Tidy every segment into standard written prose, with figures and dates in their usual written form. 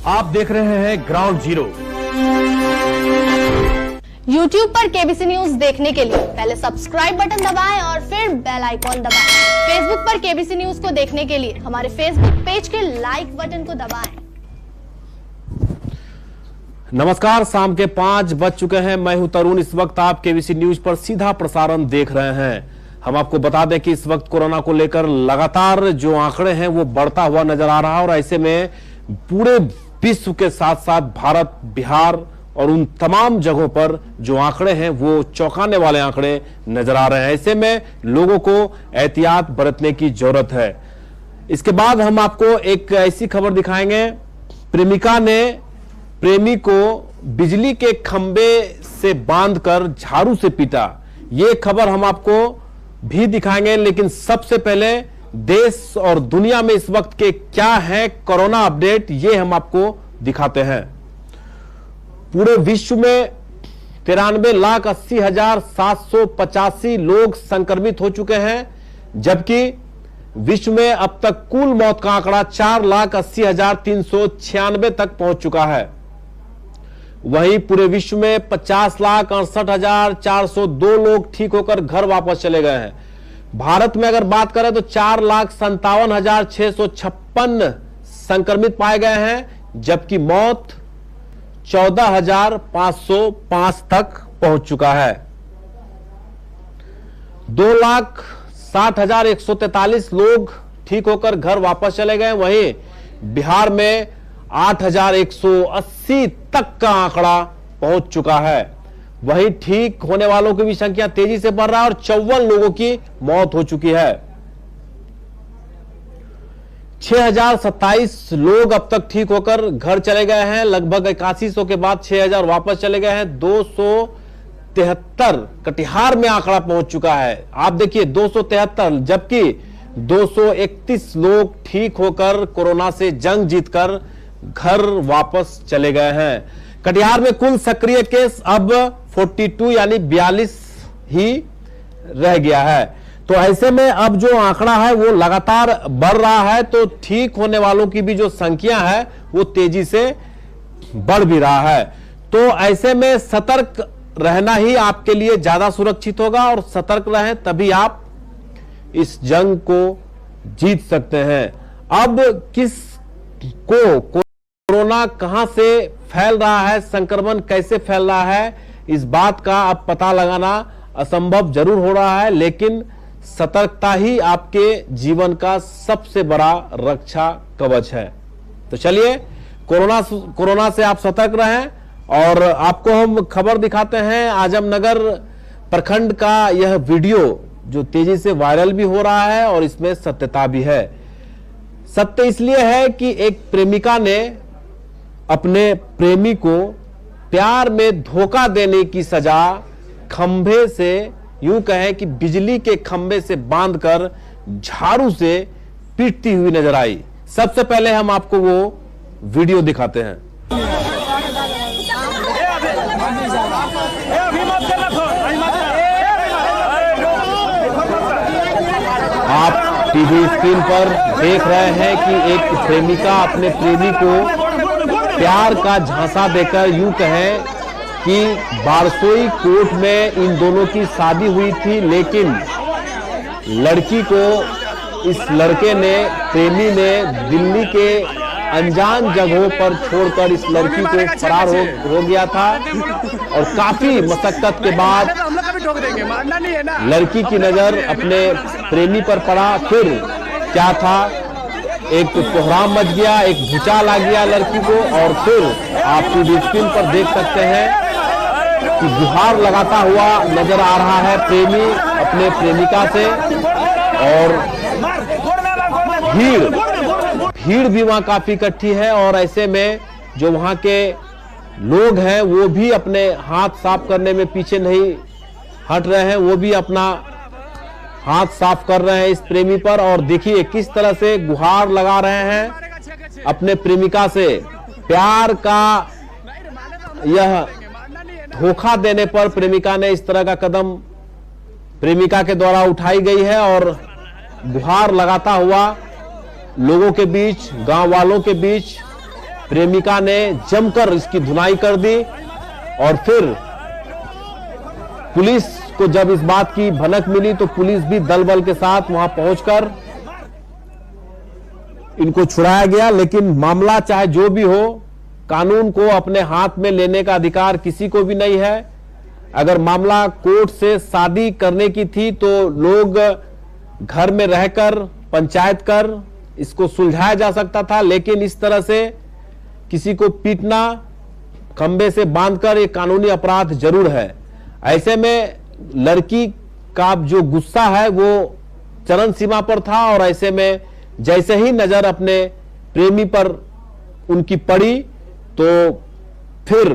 आप देख रहे हैं ग्राउंड जीरो। YouTube पर केबीसी न्यूज देखने के लिए पहले सब्सक्राइब बटन दबाएं और फिर बेल आइकॉन दबाएं। Facebook पर केबीसी न्यूज को देखने के लिए हमारे Facebook पेज के लाइक बटन को दबाएं। नमस्कार, शाम के 5 बज चुके हैं। मैं हूं तरुण। इस वक्त आप केबीसी न्यूज पर सीधा प्रसारण देख रहे हैं। हम आपको बता दें कि इस वक्त कोरोना को लेकर लगातार जो आंकड़े हैं वो बढ़ता हुआ नजर आ रहा है और ऐसे में पूरे विश्व के साथ साथ भारत, बिहार और उन तमाम जगहों पर जो आंकड़े हैं वो चौंकाने वाले आंकड़े नजर आ रहे हैं। ऐसे में लोगों को एहतियात बरतने की जरूरत है। इसके बाद हम आपको एक ऐसी खबर दिखाएंगे। प्रेमिका ने प्रेमी को बिजली के खंबे से बांधकर झाड़ू से पीटा। ये खबर हम आपको भी दिखाएंगे, लेकिन सबसे पहले देश और दुनिया में इस वक्त के क्या है कोरोना अपडेट, ये हम आपको दिखाते हैं। पूरे विश्व में 93,80,785 लोग संक्रमित हो चुके हैं, जबकि विश्व में अब तक कुल मौत का आंकड़ा 4,80,396 तक पहुंच चुका है। वहीं पूरे विश्व में 50,68,402 लोग ठीक होकर घर वापस चले गए हैं। भारत में अगर बात करें तो 4,57,656 संक्रमित पाए गए हैं, जबकि मौत 14,505 तक पहुंच चुका है। 2,60,143 लोग ठीक होकर घर वापस चले गए। वहीं बिहार में 8,180 तक का आंकड़ा पहुंच चुका है। वहीं ठीक होने वालों की भी संख्या तेजी से बढ़ रहा है और 54 लोगों की मौत हो चुकी है। 6,027 लोग अब तक ठीक होकर घर चले गए हैं। लगभग 8100 के बाद 6,000 वापस चले गए हैं। 273 कटिहार में आंकड़ा पहुंच चुका है। आप देखिए 273, जबकि 231 लोग ठीक होकर कोरोना से जंग जीतकर घर वापस चले गए हैं। कटिहार में कुल सक्रिय केस अब 42 यानी 42 ही रह गया है। तो ऐसे में अब जो आंकड़ा है वो लगातार बढ़ रहा है, तो ठीक होने वालों की भी जो संख्या है वो तेजी से बढ़ भी रहा है। तो ऐसे में सतर्क रहना ही आपके लिए ज्यादा सुरक्षित होगा और सतर्क रहें, तभी आप इस जंग को जीत सकते हैं। अब किस को कोरोना कहां से फैल रहा है, संक्रमण कैसे फैल रहा है, इस बात का अब पता लगाना असंभव जरूर हो रहा है, लेकिन सतर्कता ही आपके जीवन का सबसे बड़ा रक्षा कवच है। तो चलिए कोरोना से आप सतर्क रहें और आपको हम खबर दिखाते हैं। आजमनगर प्रखंड का यह वीडियो जो तेजी से वायरल भी हो रहा है और इसमें सत्यता भी है। सत्य इसलिए है कि एक प्रेमिका ने अपने प्रेमी को प्यार में धोखा देने की सजा खंभे से, यूं कहें कि बिजली के खंभे से बांधकर झाड़ू से पीटती हुई नजर आई। सबसे पहले हम आपको वो वीडियो दिखाते हैं। आप टीवी स्क्रीन पर देख रहे हैं कि एक प्रेमिका अपने प्रेमी को प्यार का झांसा देकर, यूं कहें कि बारसोई कोर्ट में इन दोनों की शादी हुई थी, लेकिन लड़की को इस लड़के ने, प्रेमी ने दिल्ली के अनजान जगहों पर छोड़कर इस लड़की को फरार हो गया था और काफी मशक्कत के बाद लड़की की नजर अपने प्रेमी पर पड़ा। फिर क्या था, एक कोहराम मच गया, एक भूचाल आ गया लड़की को और फिर आप टीवी स्क्रीन पर देख सकते हैं कि गुहार लगाता हुआ नजर आ रहा है प्रेमी अपने प्रेमिका से और भीड़ भी वहां काफी इकट्ठी है। और ऐसे में जो वहां के लोग हैं वो भी अपने हाथ साफ करने में पीछे नहीं हट रहे हैं, वो भी अपना हाथ साफ कर रहे हैं इस प्रेमी पर। और देखिए किस तरह से गुहार लगा रहे हैं अपने प्रेमिका से। प्यार का यह धोखा देने पर प्रेमिका ने इस तरह का कदम प्रेमिका के द्वारा उठाई गई है और गुहार लगाता हुआ लोगों के बीच, गांव वालों के बीच प्रेमिका ने जमकर इसकी धुनाई कर दी और फिर पुलिस को जब इस बात की भनक मिली तो पुलिस भी दल बल के साथ वहां पहुंचकर इनको छुड़ाया गया। लेकिन मामला चाहे जो भी हो, कानून को अपने हाथ में लेने का अधिकार किसी को भी नहीं है। अगर मामला कोर्ट से शादी करने की थी तो लोग घर में रहकर पंचायत कर इसको सुलझाया जा सकता था, लेकिन इस तरह से किसी को पीटना, खंबे से बांधकर एक कानूनी अपराध जरूर है। ऐसे में लड़की का जो गुस्सा है वो चरम सीमा पर था और ऐसे में जैसे ही नजर अपने प्रेमी पर उनकी पड़ी तो फिर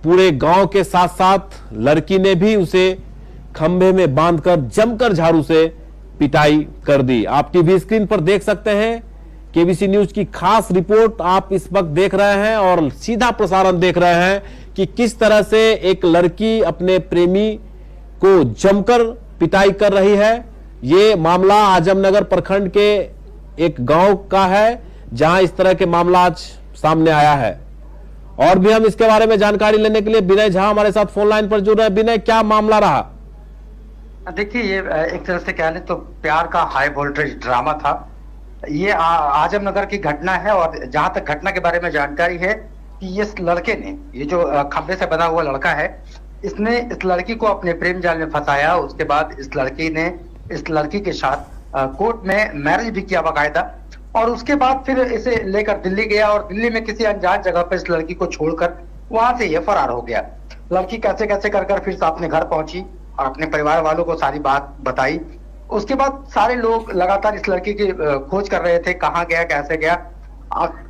पूरे गांव के साथ साथ लड़की ने भी उसे खंभे में बांधकर जमकर झाड़ू से पिटाई कर दी। आप टीवी स्क्रीन पर देख सकते हैं केबीसी न्यूज की खास रिपोर्ट आप इस वक्त देख रहे हैं और सीधा प्रसारण देख रहे हैं कि किस तरह से एक लड़की अपने प्रेमी को जमकर पिटाई कर रही है। ये मामला आजमनगर प्रखंड के एक गांव का है जहां इस तरह के मामला आज सामने आया है। और भी हम इसके बारे में जानकारी लेने के लिए विनय झा हमारे साथ फोन लाइन पर जुड़ रहे हैं। विनय, क्या मामला रहा? देखिए, ये एक तरह से कह लें तो प्यार का हाई वोल्टेज ड्रामा था। ये आजमनगर की घटना है और जहां तक घटना के बारे में जानकारी है कि इस लड़के ने, ये जो खंबे से बना हुआ लड़का है, इसने इस लड़की को अपने प्रेम जाल में फंसाया। उसके बाद इस लड़की ने इस लड़की के साथ कोर्ट में मैरिज भी किया बाकायदा और उसके बाद फिर इसे लेकर दिल्ली गया और दिल्ली में किसी अनजान जगह पर इस लड़की को छोड़कर वहां से ये फरार हो गया। लड़की कैसे कैसे कर फिर से अपने घर पहुंची और अपने परिवार वालों को सारी बात बताई। उसके बाद सारे लोग लगातार इस लड़की की खोज कर रहे थे, कहाँ गया, कैसे गया।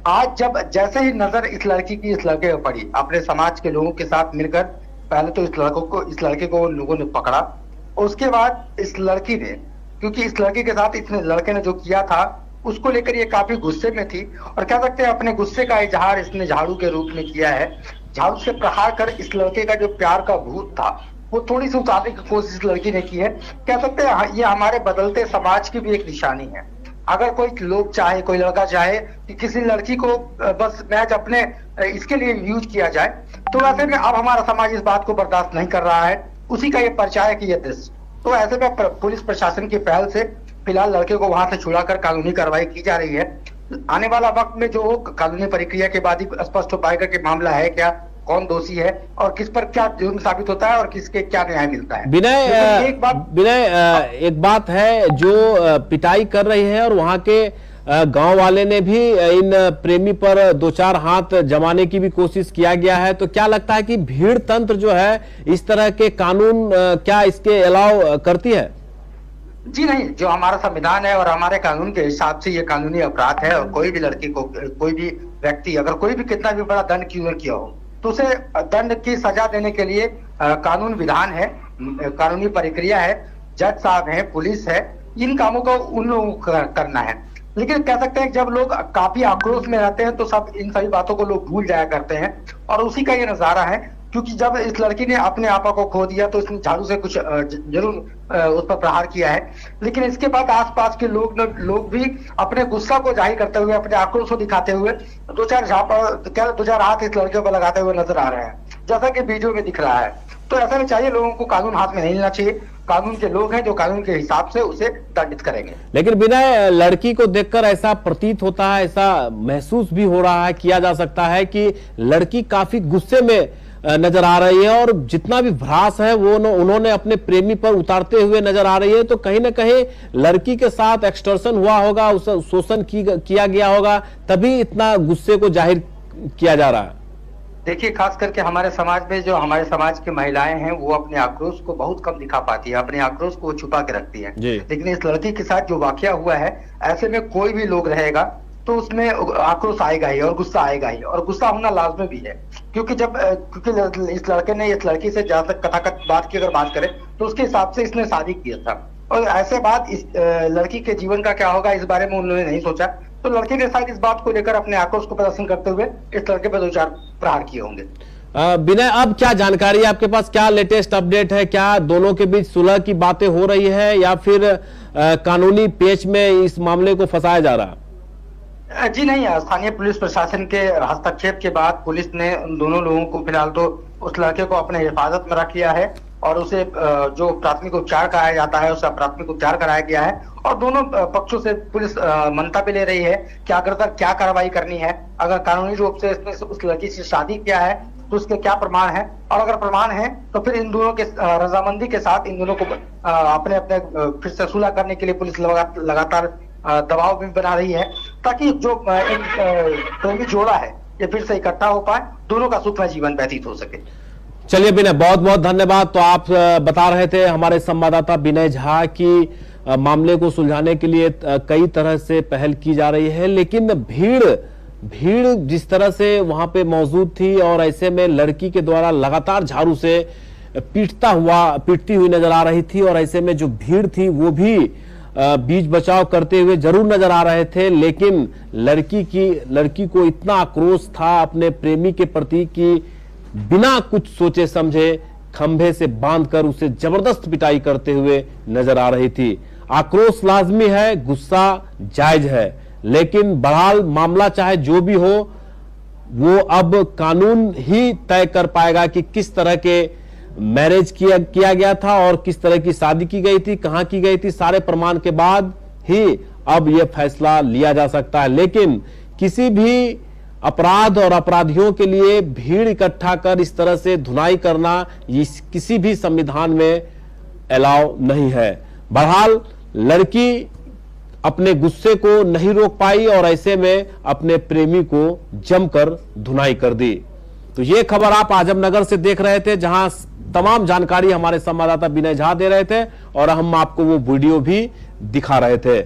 आज जब जैसे ही नजर इस लड़की की इस लड़के पर पड़ी, अपने समाज के लोगों के साथ मिलकर पहले तो इस लड़के को लोगों ने पकड़ा। उसके बाद इस लड़की ने, क्योंकि इस लड़के के साथ इस लड़के ने जो किया था उसको लेकर ये काफी गुस्से में थी और कह सकते हैं अपने गुस्से का इजहार इसने झाड़ू के रूप में किया है। झाड़ू से प्रहार कर इस लड़के का जो प्यार का भूत था वो थोड़ी सी उतारने की कोशिश लड़की ने की है। कह सकते हैं ये हमारे बदलते समाज की भी एक निशानी है। अगर कोई लोग चाहे, कोई लड़का चाहे कि किसी लड़की को बस मैच अपने इसके लिए यूज किया जाए, तो ऐसे में अब हमारा समाज इस बात को बर्दाश्त नहीं कर रहा है। उसी का ये पर्चा है कि ये दृश्य। तो ऐसे में पुलिस प्रशासन की पहल से फिलहाल लड़के को वहां से छुड़ाकर कानूनी कार्रवाई की जा रही है। आने वाला वक्त में जो कानूनी प्रक्रिया के बाद ही स्पष्ट हो पाएगा कि मामला है क्या, कौन दोषी है और किस पर क्या जुर्म साबित होता है और किसके क्या न्याय मिलता है। विनय, एक बात है जो पिटाई कर रही है और वहां के गांव वाले ने भी इन प्रेमी पर दो चार हाथ जमाने की भी कोशिश किया गया है। तो क्या लगता है कि भीड़ तंत्र जो है इस तरह के कानून क्या इसके अलाव करती है? जी नहीं, जो हमारा संविधान है और हमारे कानून के हिसाब से ये कानूनी अपराध है और कोई भी लड़की को, कोई भी व्यक्ति अगर कोई भी कितना भी बड़ा दंड क्यों न किया हो तो उसे दंड की सजा देने के लिए कानून विधान है, कानूनी प्रक्रिया है, जज साहब है, पुलिस है, इन कामों को उन लोगों को करना है। लेकिन कह सकते हैं जब लोग काफी आक्रोश में रहते हैं तो सब इन सभी बातों को लोग भूल जाया करते हैं और उसी का ये नजारा है। क्योंकि जब इस लड़की ने अपने आपा को खो दिया तो इसने झाड़ू से कुछ जरूर उस पर प्रहार किया है, लेकिन इसके बाद आसपास के लोग भी अपने गुस्सा को जाहिर करते हुए, अपने आक्रोश को दिखाते हुए दो चार हाथ इस लड़के पर लगाते हुए नजर आ रहे हैं, जैसा कि वीडियो में दिख रहा है। तो ऐसा में चाहिए लोगों को कानून हाथ में नहीं लेना चाहिए। कानून के लोग हैं जो कानून के हिसाब से उसे दंडित करेंगे। लेकिन बिना लड़की को देखकर ऐसा प्रतीत होता है, ऐसा महसूस भी हो रहा है, किया जा सकता है कि लड़की काफी गुस्से में नजर आ रही है और जितना भी भ्रास है वो उन्होंने अपने प्रेमी पर उतारते हुए नजर आ रही है। तो कहीं ना कहीं लड़की के साथ एक्सटॉर्शन हुआ होगा, उसे शोषण किया गया होगा, तभी इतना गुस्से को जाहिर किया जा रहा है। देखिए, खास करके हमारे समाज में जो हमारे समाज की महिलाएं हैं वो अपने आक्रोश को बहुत कम दिखा पाती है, अपने आक्रोश को छुपा के रखती है। लेकिन इस लड़की के साथ जो वाकया हुआ है, ऐसे में कोई भी लोग रहेगा तो उसमें आक्रोश आएगा ही और गुस्सा आएगा ही, और गुस्सा होना लाजमी भी है। क्योंकि इस लड़के ने इस लड़की से जहां तक कथाकथ बात की अगर बात करें तो उसके हिसाब से इसने शादी किया था और ऐसे बात इस लड़की के जीवन का क्या होगा इस बारे में उन्होंने नहीं सोचा। तो लड़के ने शायद इस बात को लेकर अपने आक्रोश को प्रदर्शन करते हुए इस लड़के पर दो चार प्रहार किए होंगे। विनय, अब क्या जानकारी है आपके पास? क्या लेटेस्ट अपडेट है? क्या दोनों के बीच सुलह की बातें हो रही है या फिर कानूनी पेच में इस मामले को फंसाया जा रहा है? जी नहीं, स्थानीय पुलिस प्रशासन के हस्तक्षेप के बाद पुलिस ने उन दोनों लोगों को फिलहाल तो उस लड़के को अपने हिफाजत में रख लिया है और उसे जो प्राथमिक उपचार कराया जाता है उसका प्राथमिक उपचार कराया गया है। और दोनों पक्षों से पुलिस मंतव्य ले रही है कि आखिरकार क्या कार्रवाई करनी है, अगर कानूनी रूप से इसने उस लड़की से शादी किया है तो उसके क्या प्रमाण है, और अगर प्रमाण है तो फिर इन दोनों के रजामंदी के साथ इन दोनों को अपने अपने फिर से सुलह करने के लिए पुलिस लगातार दबाव भी बना रही है, ताकि जो प्रेमी जोड़ा है ये फिर से इकट्ठा हो पाए, दोनों का सुखमय जीवन व्यतीत हो सके। चलिए विनय, बहुत बहुत धन्यवाद। तो आप बता रहे थे हमारे संवाददाता विनय झा की मामले को सुलझाने के लिए कई तरह से पहल की जा रही है, लेकिन भीड़ जिस तरह से वहां पे मौजूद थी और ऐसे में लड़की के द्वारा लगातार झाड़ू से पीटती हुई नजर आ रही थी, और ऐसे में जो भीड़ थी वो भी बीच बचाव करते हुए जरूर नजर आ रहे थे, लेकिन लड़की को इतना आक्रोश था अपने प्रेमी के प्रति कि बिना कुछ सोचे समझे खंभे से बांधकर उसे जबरदस्त पिटाई करते हुए नजर आ रही थी। आक्रोश लाजमी है, गुस्सा जायज है, लेकिन बहरहाल मामला चाहे जो भी हो वो अब कानून ही तय कर पाएगा कि किस तरह के मैरिज किया गया था और किस तरह की शादी की गई थी, कहां की गई थी। सारे प्रमाण के बाद ही अब यह फैसला लिया जा सकता है, लेकिन किसी भी अपराध और अपराधियों के लिए भीड़ इकट्ठा कर इस तरह से धुनाई करना किसी भी संविधान में अलाउ नहीं है। बहरहाल लड़की अपने गुस्से को नहीं रोक पाई और ऐसे में अपने प्रेमी को जमकर धुनाई कर दी। तो ये खबर आप आजमनगर से देख रहे थे, जहां तमाम जानकारी हमारे संवाददाता विनय झा दे रहे थे और हम आपको वो वीडियो भी दिखा रहे थे।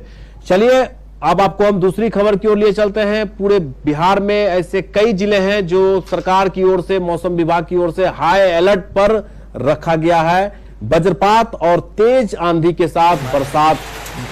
चलिए अब आपको हम दूसरी खबर की ओर लिए चलते हैं। पूरे बिहार में ऐसे कई जिले हैं जो सरकार की ओर से, मौसम विभाग की ओर से हाई अलर्ट पर रखा गया है। वज्रपात और तेज आंधी के साथ बरसात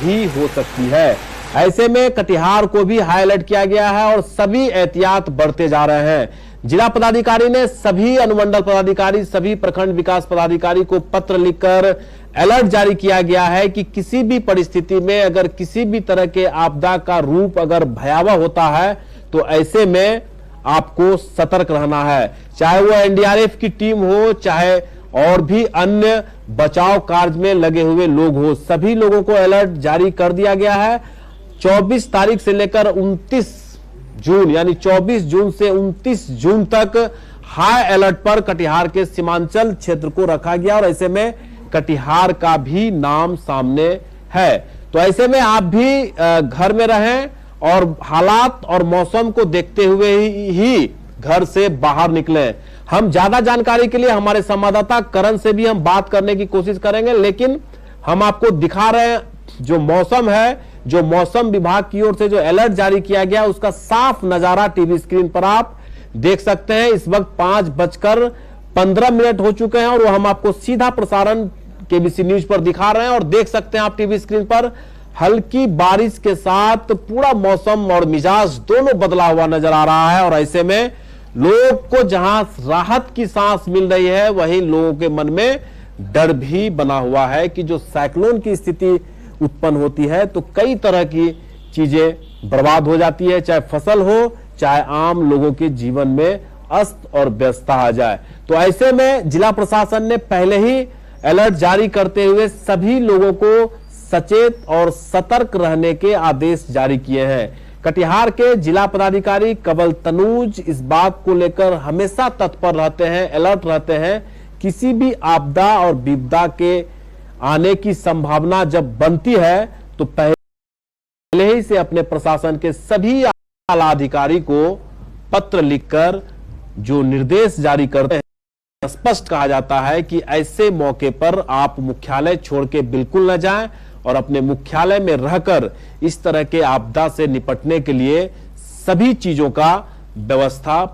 भी हो सकती है। ऐसे में कटिहार को भी हाई अलर्ट किया गया है और सभी एहतियात बढ़ते जा रहे हैं। जिला पदाधिकारी ने सभी अनुमंडल पदाधिकारी, सभी प्रखंड विकास पदाधिकारी को पत्र लिखकर अलर्ट जारी किया गया है कि किसी भी परिस्थिति में अगर किसी भी तरह के आपदा का रूप अगर भयावह होता है तो ऐसे में आपको सतर्क रहना है। चाहे वो एनडीआरएफ की टीम हो, चाहे और भी अन्य बचाव कार्य में लगे हुए लोग हो, सभी लोगों को अलर्ट जारी कर दिया गया है। 24 तारीख से लेकर 29 जून यानी 24 जून से 29 जून तक हाई अलर्ट पर कटिहार के सीमांचल क्षेत्र को रखा गया और ऐसे में कटिहार का भी नाम सामने है। तो ऐसे में आप भी घर में रहें और हालात और मौसम को देखते हुए ही घर से बाहर निकलें। हम ज्यादा जानकारी के लिए हमारे संवाददाता करण से भी हम बात करने की कोशिश करेंगे, लेकिन हम आपको दिखा रहे हैं जो मौसम है, जो मौसम विभाग की ओर से जो अलर्ट जारी किया गया उसका साफ नजारा टीवी स्क्रीन पर आप देख सकते हैं। इस वक्त 5:15 हो चुके हैं और वो हम आपको सीधा प्रसारण केबीसी न्यूज पर दिखा रहे हैं और देख सकते हैं आप टीवी स्क्रीन पर हल्की बारिश के साथ पूरा मौसम और मिजाज दोनों बदला हुआ नजर आ रहा है। और ऐसे में लोग को जहां राहत की सांस मिल रही है वहीं लोगों के मन में डर भी बना हुआ है कि जो साइक्लोन की स्थिति उत्पन्न होती है तो कई तरह की चीजें बर्बाद हो जाती है, चाहे फसल हो, चाहे आम लोगों के जीवन में अस्त और व्यस्तता आ जाए। तो ऐसे में जिला प्रशासन ने पहले ही अलर्ट जारी करते हुए सभी लोगों को सचेत और सतर्क रहने के आदेश जारी किए हैं। कटिहार के जिला पदाधिकारी कंवल तनूज इस बात को लेकर हमेशा तत्पर रहते हैं, अलर्ट रहते हैं। किसी भी आपदा और विपदा के आने की संभावना जब बनती है तो पहले ही से अपने प्रशासन के सभी आला अधिकारी को पत्र लिखकर जो निर्देश जारी करते हैं, स्पष्ट कहा जाता है कि ऐसे मौके पर आप मुख्यालय छोड़ के बिल्कुल न जाएं और अपने मुख्यालय में रहकर इस तरह के आपदा से निपटने के लिए सभी चीजों का व्यवस्था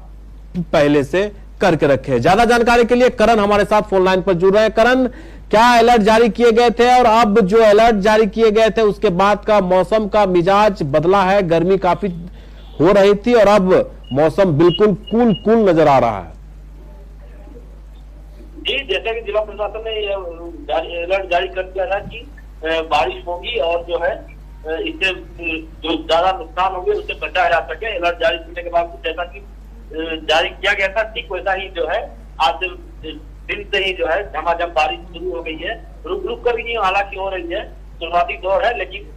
पहले से करके रखें। ज्यादा जानकारी के लिए करण हमारे साथ फोन लाइन पर जुड़ रहे हैं। करण, क्या अलर्ट जारी किए गए थे और अब जो अलर्ट जारी किए गए थे उसके बाद का मौसम का मिजाज बदला है? गर्मी काफी हो रही थी और अब मौसम बिल्कुल कूल नजर आ रहा है। जी, जैसा कि जिला प्रशासन ने अलर्ट जारी कर दिया था कि बारिश होगी और जो है इससे जो ज्यादा नुकसान होंगे उससे बचाया जा सके। अलर्ट जारी करने के बाद जैसा कि जारी किया गया था, ठीक वैसा ही जो है आज दिन से ही जो है झमाझम बारिश शुरू हो गई है। रुक रुक कर ही हालांकि हो रही है, शुरुआती दौर है, लेकिन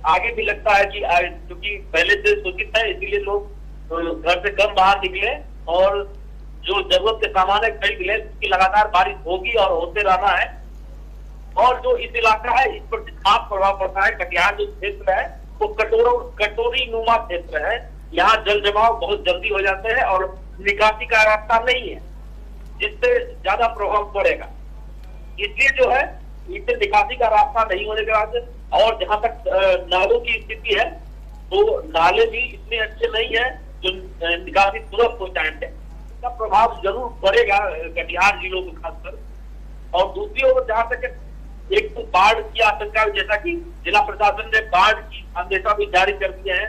आगे भी लगता है कि क्योंकि पहले से सूचित है, इसीलिए लोग घर से कम बाहर निकले और जो जरूरत के सामान है खरीद ले, क्योंकि लगातार बारिश होगी और होते रहना है। और जो इस इलाका है इस पर खास प्रभाव पड़ता है। कटिहार जो क्षेत्र है वो कटोरी नुमा क्षेत्र है, यहाँ जल जमाव बहुत जल्दी हो जाते हैं और निकासी का रास्ता नहीं है, जिससे ज्यादा प्रभाव पड़ेगा। इसलिए जो है इससे निकासी का रास्ता नहीं होने के बाद, और जहां तक नालों की स्थिति है तो नाले भी इतने अच्छे नहीं है जो निकासी तुरंत हो जाएंगे। इसका प्रभाव जरूर पड़ेगा कटिहार जिलों को खासकर। और दूसरी ओर जहां तक एक तो बाढ़ की आशंका, जैसा कि जिला प्रशासन ने बाढ़ की संदेशा भी जारी कर दिए हैं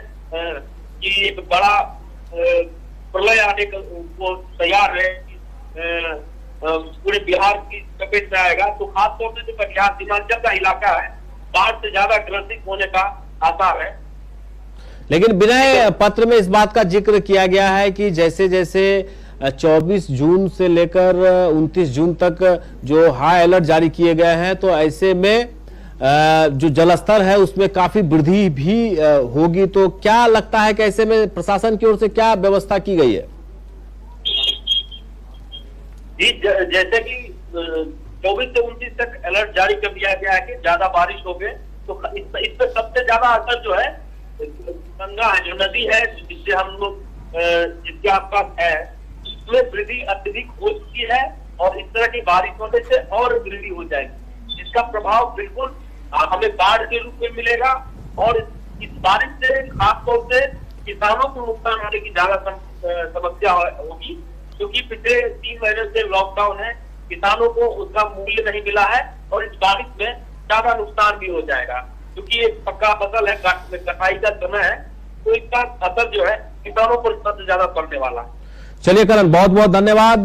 कि एक बड़ा प्रलय आने को तैयार है, पूरे बिहार की चपेट में आएगा। तो खासतौर से जो कटिहार सीमांचल का इलाका है बाढ़ से ज्यादा ग्रसित होने का आसार है। लेकिन विनय पत्र में इस बात का जिक्र किया गया है कि जैसे जैसे 24 जून से लेकर 29 जून तक जो हाई अलर्ट जारी किए गए हैं, तो ऐसे में जो जलस्तर है उसमें काफी वृद्धि भी होगी। तो क्या लगता है कि ऐसे में प्रशासन की ओर से क्या व्यवस्था की गई है? जी, जैसे कि 24 से 29 तक अलर्ट जारी कर दिया गया है कि ज्यादा बारिश हो गए तो इस पे सबसे ज्यादा असर जो है गंगा है, जो नदी है जिससे हम लोग जिसके आसपास है, उसमें वृद्धि अत्यधिक हो चुकी है और इस तरह की बारिश होने से और वृद्धि हो जाएगी। इसका प्रभाव बिल्कुल हमें बाढ़ के रूप में मिलेगा और इस बारिश से खासतौर से किसानों को नुकसान होने की ज्यादा समस्या होगी, क्योंकि पिछले 3 महीने से लॉकडाउन है, किसानों को उसका मूल्य नहीं मिला है और इस बारिश में ज्यादा नुकसान भी हो जाएगा, क्योंकि एक पक्का फसल है, कटाई का समय है, तो इसका असर जो है किसानों पर सबसे ज्यादा पड़ने वाला है। चलिए करण, बहुत बहुत धन्यवाद।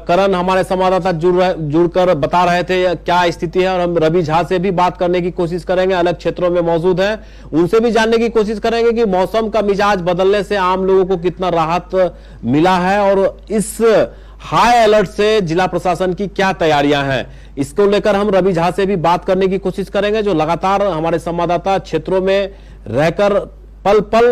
करण हमारे संवाददाता जुड़कर बता रहे थे क्या स्थिति है, और हम रवि झा से भी बात करने की कोशिश करेंगे, अलग क्षेत्रों में मौजूद हैं, उनसे भी जानने की कोशिश करेंगे कि मौसम का मिजाज बदलने से आम लोगों को कितना राहत मिला है और इस हाई अलर्ट से जिला प्रशासन की क्या तैयारियां हैं। इसको लेकर हम रवि झा से भी बात करने की कोशिश करेंगे, जो लगातार हमारे संवाददाता क्षेत्रों में रहकर पल पल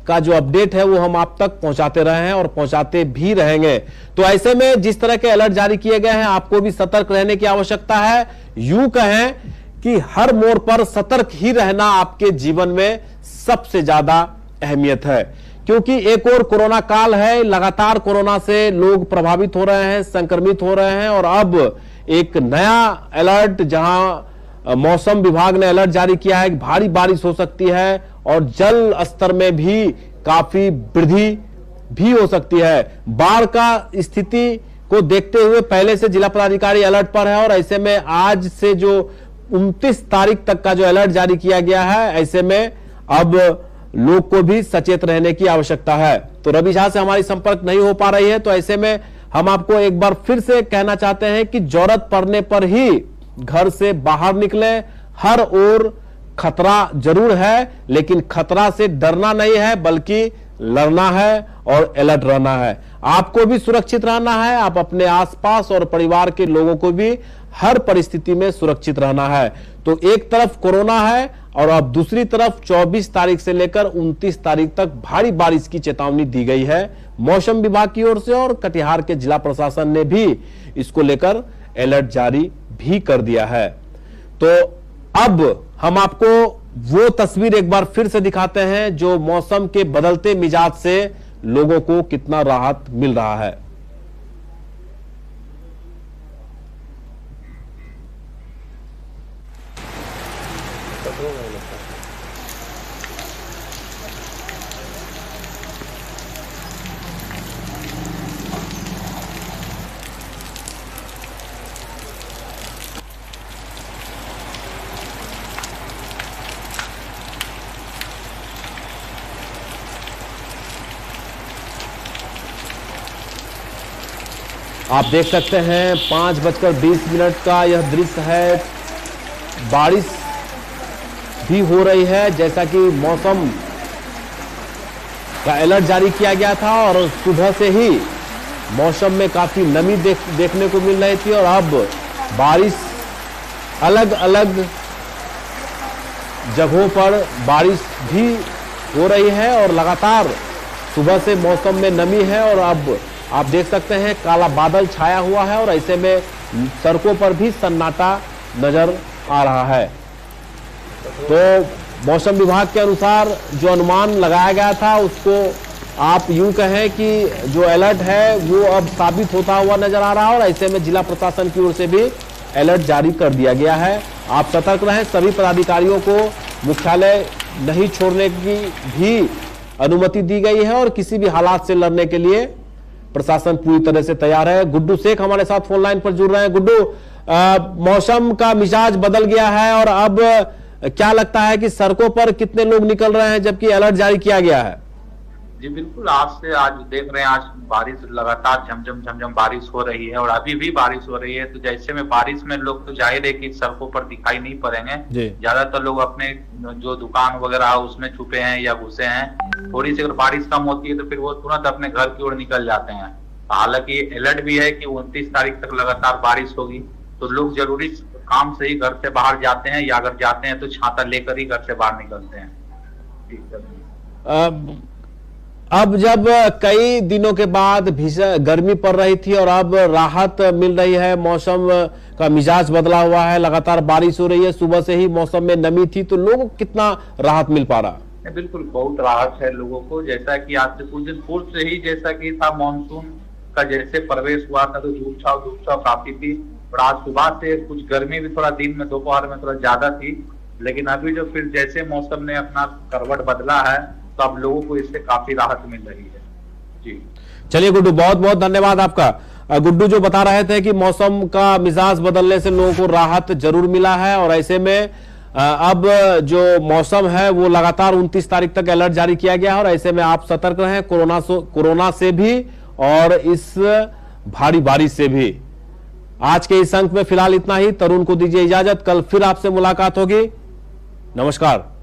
का जो अपडेट है वो हम आप तक पहुंचाते रहे हैं और पहुंचाते भी रहेंगे। तो ऐसे में जिस तरह के अलर्ट जारी किए गए हैं, आपको भी सतर्क रहने की आवश्यकता है। यूं कहें कि हर मोड़ पर सतर्क ही रहना आपके जीवन में सबसे ज्यादा अहमियत है, क्योंकि एक और कोरोना काल है, लगातार कोरोना से लोग प्रभावित हो रहे हैं, संक्रमित हो रहे हैं, और अब एक नया अलर्ट जहां मौसम विभाग ने अलर्ट जारी किया है कि भारी बारिश हो सकती है और जल स्तर में भी काफी वृद्धि भी हो सकती है। बाढ़ का स्थिति को देखते हुए पहले से जिला पदाधिकारी अलर्ट पर है, और ऐसे में आज से जो 29 तारीख तक का जो अलर्ट जारी किया गया है, ऐसे में अब लोग को भी सचेत रहने की आवश्यकता है। तो रवि झा से हमारी संपर्क नहीं हो पा रही है, तो ऐसे में हम आपको एक बार फिर से कहना चाहते हैं कि जरूरत पड़ने पर ही घर से बाहर निकलें। हर ओर खतरा जरूर है, लेकिन खतरा से डरना नहीं है, बल्कि लड़ना है और अलर्ट रहना है। आपको भी सुरक्षित रहना है, आप अपने आसपास और परिवार के लोगों को भी हर परिस्थिति में सुरक्षित रहना है। तो एक तरफ कोरोना है और अब दूसरी तरफ 24 तारीख से लेकर 29 तारीख तक भारी बारिश की चेतावनी दी गई है मौसम विभाग की ओर से, और कटिहार के जिला प्रशासन ने भी इसको लेकर अलर्ट जारी भी कर दिया है। तो अब हम आपको वो तस्वीर एक बार फिर से दिखाते हैं जो मौसम के बदलते मिजाज से लोगों को कितना राहत मिल रहा है। आप देख सकते हैं 5:20 का यह दृश्य है। बारिश भी हो रही है। जैसा कि मौसम का अलर्ट जारी किया गया था और सुबह से ही मौसम में काफी नमी देखने को मिल रही थी और अब बारिश अलग अलग जगहों पर बारिश भी हो रही है और लगातार सुबह से मौसम में नमी है और अब आप देख सकते हैं काला बादल छाया हुआ है और ऐसे में सड़कों पर भी सन्नाटा नजर आ रहा है। तो मौसम विभाग के अनुसार जो अनुमान लगाया गया था उसको आप यूं कहें कि जो अलर्ट है वो अब साबित होता हुआ नजर आ रहा है और ऐसे में जिला प्रशासन की ओर से भी अलर्ट जारी कर दिया गया है। आप सतर्क रहें। सभी पदाधिकारियों को मुख्यालय नहीं छोड़ने की भी अनुमति दी गई है और किसी भी हालात से लड़ने के लिए प्रशासन पूरी तरह से तैयार है। गुड्डू शेख हमारे साथ फोन लाइन पर जुड़ रहे हैं। गुड्डू, मौसम का मिजाज बदल गया है और अब क्या लगता है कि सड़कों पर कितने लोग निकल रहे हैं जबकि अलर्ट जारी किया गया है? जी बिल्कुल, आज देख रहे हैं आज बारिश लगातार झमझम बारिश हो रही है और अभी भी बारिश हो रही है। तो जैसे में बारिश में लोग तो जाहिर है कि सड़कों पर दिखाई नहीं पड़ेंगे। ज्यादातर लोग अपने जो दुकान वगैरह है उसमें छुपे हैं या घुसे हैं। थोड़ी सी अगर बारिश कम होती है तो फिर वो तुरंत अपने घर की ओर निकल जाते हैं। हालांकि अलर्ट भी है कि 29 तारीख तक लगातार बारिश होगी तो लोग जरूरी काम से ही घर से बाहर जाते हैं या अगर जाते हैं तो छाता लेकर ही घर से बाहर निकलते हैं। अब जब कई दिनों के बाद भीषण गर्मी पड़ रही थी और अब राहत मिल रही है, मौसम का मिजाज बदला हुआ है, लगातार बारिश हो रही है, सुबह से ही मौसम में नमी थी, तो लोगों को कितना राहत मिल पा रहा है? बिल्कुल बहुत राहत है लोगों को। जैसा कि आज से कुछ दिन पूर्व से ही जैसा कि था मानसून का जैसे प्रवेश हुआ था तो धूप छाव काफी थी और आज सुबह से कुछ गर्मी भी थोड़ा दिन में दोपहर में थोड़ा ज्यादा थी, लेकिन अभी जो फिर जैसे मौसम ने अपना करवट बदला है तो अब लोगों को इससे काफी राहत मिल रही है। जी चलिए गुड्डू, बहुत बहुत धन्यवाद आपका। गुड्डू जो बता रहे थे कि मौसम का मिजाज बदलने से लोगों को राहत जरूर मिला है और ऐसे में अब जो मौसम है वो लगातार 29 तारीख तक अलर्ट जारी किया गया है और ऐसे में आप सतर्क रहें कोरोना से भी और इस भारी बारिश से भी। आज के इस अंक में फिलहाल इतना ही। तरुण को दीजिए इजाजत, कल फिर आपसे मुलाकात होगी। नमस्कार।